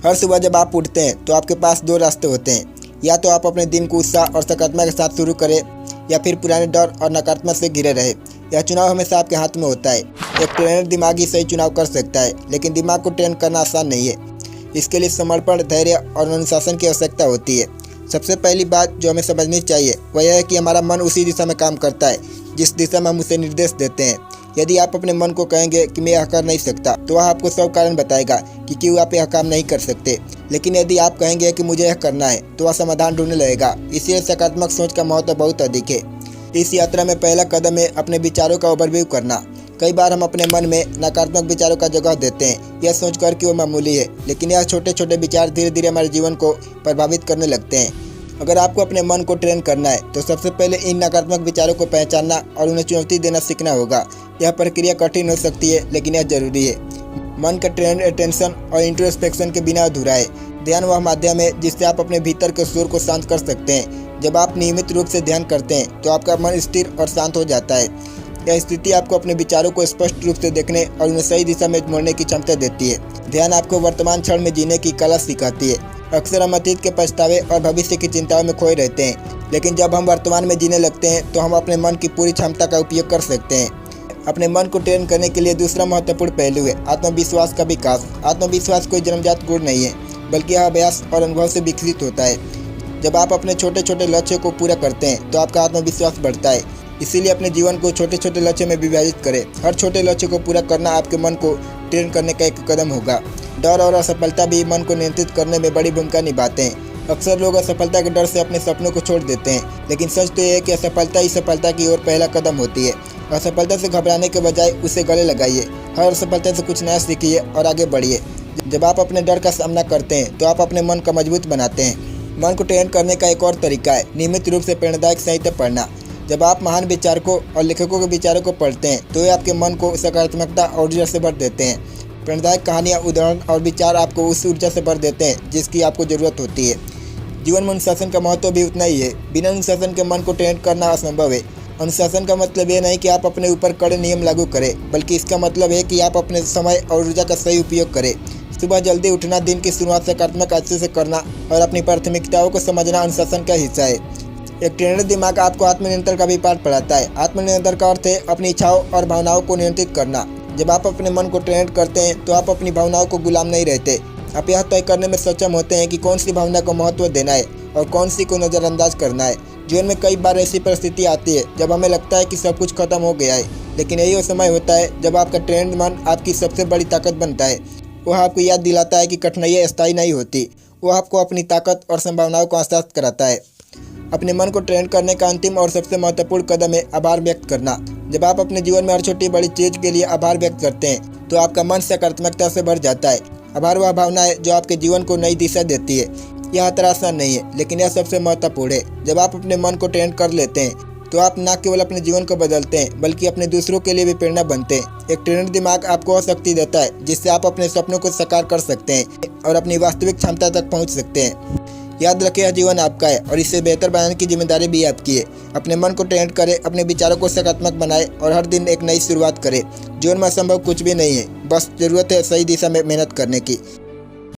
हर सुबह जब आप उठते हैं तो आपके पास दो रास्ते होते हैं। या तो आप अपने दिन को उत्साह और सकारात्मक के साथ शुरू करें, या फिर पुराने डर और नकारात्मक से घिरे रहे। यह चुनाव हमेशा आपके हाथ में होता है। एक ट्रेनर दिमाग ही सही चुनाव कर सकता है, लेकिन दिमाग को ट्रेन करना आसान नहीं है। इसके लिए समर्पण, धैर्य और अनुशासन की आवश्यकता होती है। सबसे पहली बात जो हमें समझनी चाहिए वह यह है कि हमारा मन उसी दिशा में काम करता है जिस दिशा में हम उसे निर्देश देते हैं। यदि आप अपने मन को कहेंगे कि मैं यह कर नहीं सकता, तो वह आपको 100 कारण बताएगा कि क्यों आप यह काम नहीं कर सकते। लेकिन यदि आप कहेंगे कि मुझे यह करना है, तो वह समाधान ढूंढने लगेगा। इसलिए सकारात्मक सोच का महत्व बहुत अधिक है। इस यात्रा में पहला कदम है अपने विचारों का ओवरव्यू करना। कई बार हम अपने मन में नकारात्मक विचारों का जगह देते हैं, यह सोचकर कि वो मामूली है, लेकिन यह छोटे छोटे विचार धीरे धीरे हमारे जीवन को प्रभावित करने लगते हैं। अगर आपको अपने मन को ट्रेन करना है, तो सबसे पहले इन नकारात्मक विचारों को पहचानना और उन्हें चुनौती देना सीखना होगा। यह प्रक्रिया कठिन हो सकती है, लेकिन यह जरूरी है। मन का ट्रेन अटेंशन और इंट्रोस्पेक्शन के बिना अधूरा है। ध्यान वह माध्यम है जिससे आप अपने भीतर के सुर को शांत कर सकते हैं। जब आप नियमित रूप से ध्यान करते हैं, तो आपका मन स्थिर और शांत हो जाता है। यह स्थिति आपको अपने विचारों को स्पष्ट रूप से देखने और उन्हें सही दिशा में मोड़ने की क्षमता देती है। ध्यान आपको वर्तमान क्षण में जीने की कला सिखाती है। अक्सर हम अतीत के पछतावे और भविष्य की चिंताओं में खोए रहते हैं, लेकिन जब हम वर्तमान में जीने लगते हैं, तो हम अपने मन की पूरी क्षमता का उपयोग कर सकते हैं। अपने मन को ट्रेन करने के लिए दूसरा महत्वपूर्ण पहलू है आत्मविश्वास का विकास। आत्मविश्वास कोई जन्मजात गुण नहीं है, बल्कि यह अभ्यास और अनुभव से विकसित होता है। जब आप अपने छोटे छोटे लक्ष्यों को पूरा करते हैं, तो आपका आत्मविश्वास बढ़ता है। इसीलिए अपने जीवन को छोटे छोटे लक्ष्यों में विभाजित करें। हर छोटे लक्ष्य को पूरा करना आपके मन को ट्रेन करने का एक कदम होगा। डर और असफलता भी मन को नियंत्रित करने में बड़ी भूमिका निभाते हैं। अक्सर लोग असफलता के डर से अपने सपनों को छोड़ देते हैं, लेकिन सच तो यह है कि असफलता ही सफलता की ओर पहला कदम होती है। असफलता से घबराने के बजाय उसे गले लगाइए। हर असफलता से कुछ नया सीखिए और आगे बढ़िए। जब आप अपने डर का सामना करते हैं, तो आप अपने मन का मजबूत बनाते हैं। मन को ट्रेन करने का एक और तरीका है नियमित रूप से प्रेरणादायक साहित्य पढ़ना। जब आप महान विचारकों और लेखकों के विचारों को पढ़ते हैं, तो ये आपके मन को सकारात्मकता और ऊर्जा से भर देते हैं। प्रेरणादायक कहानियाँ, उदाहरण और विचार आपको उस ऊर्जा से भर देते हैं जिसकी आपको ज़रूरत होती है। जीवन में अनुशासन का महत्व भी उतना ही है। बिना अनुशासन के मन को ट्रेन करना असंभव है। अनुशासन का मतलब ये नहीं कि आप अपने ऊपर कड़े नियम लागू करें, बल्कि इसका मतलब है कि आप अपने समय और ऊर्जा का सही उपयोग करें। सुबह जल्दी उठना, दिन की शुरुआत सकारात्मक अच्छे से करना और अपनी प्राथमिकताओं को समझना अनुशासन का हिस्सा है। एक ट्रेनर दिमाग आपको आत्मनियंत्रण का भी पाठ पढ़ाता है। आत्मनियंत्रण का अर्थ है अपनी इच्छाओं और भावनाओं को नियंत्रित करना। जब आप अपने मन को ट्रेन करते हैं, तो आप अपनी भावनाओं को गुलाम नहीं रहते। आप यह तय करने में सक्षम होते हैं कि कौन सी भावना को महत्व देना है और कौन सी को नज़रअंदाज करना है। जीवन में कई बार ऐसी परिस्थिति आती है जब हमें लगता है कि सब कुछ खत्म हो गया है, लेकिन यही वो समय होता है जब आपका ट्रेंड मन आपकी सबसे बड़ी ताकत बनता है। वह आपको याद दिलाता है कि कठिनाइयाँ स्थायी नहीं होती। वह आपको अपनी ताकत और संभावनाओं को एहसास कराता है। अपने मन को ट्रेन करने का अंतिम और सबसे महत्वपूर्ण कदम है आभार व्यक्त करना। जब आप अपने जीवन में हर छोटी बड़ी चीज़ के लिए आभार व्यक्त करते हैं, तो आपका मन सकारात्मकता से भर जाता है। आभार वह भावना है जो आपके जीवन को नई दिशा देती है। यह यात्रा आसान नहीं है, लेकिन यह सबसे महत्वपूर्ण है। जब आप अपने मन को ट्रेन कर लेते हैं, तो आप न केवल अपने जीवन को बदलते हैं, बल्कि अपने दूसरों के लिए भी प्रेरणा बनते हैं। एक ट्रेनर दिमाग आपको वह शक्ति देता है जिससे आप अपने सपनों को साकार कर सकते हैं और अपनी वास्तविक क्षमता तक पहुंच सकते हैं। याद रखें, यह जीवन आपका है और इसे बेहतर बनाने की जिम्मेदारी भी आपकी है। अपने मन को ट्रेन करें, अपने विचारों को सकारात्मक बनाएं और हर दिन एक नई शुरुआत करें। जीवन में असंभव कुछ भी नहीं है, बस जरूरत है सही दिशा में मेहनत करने की।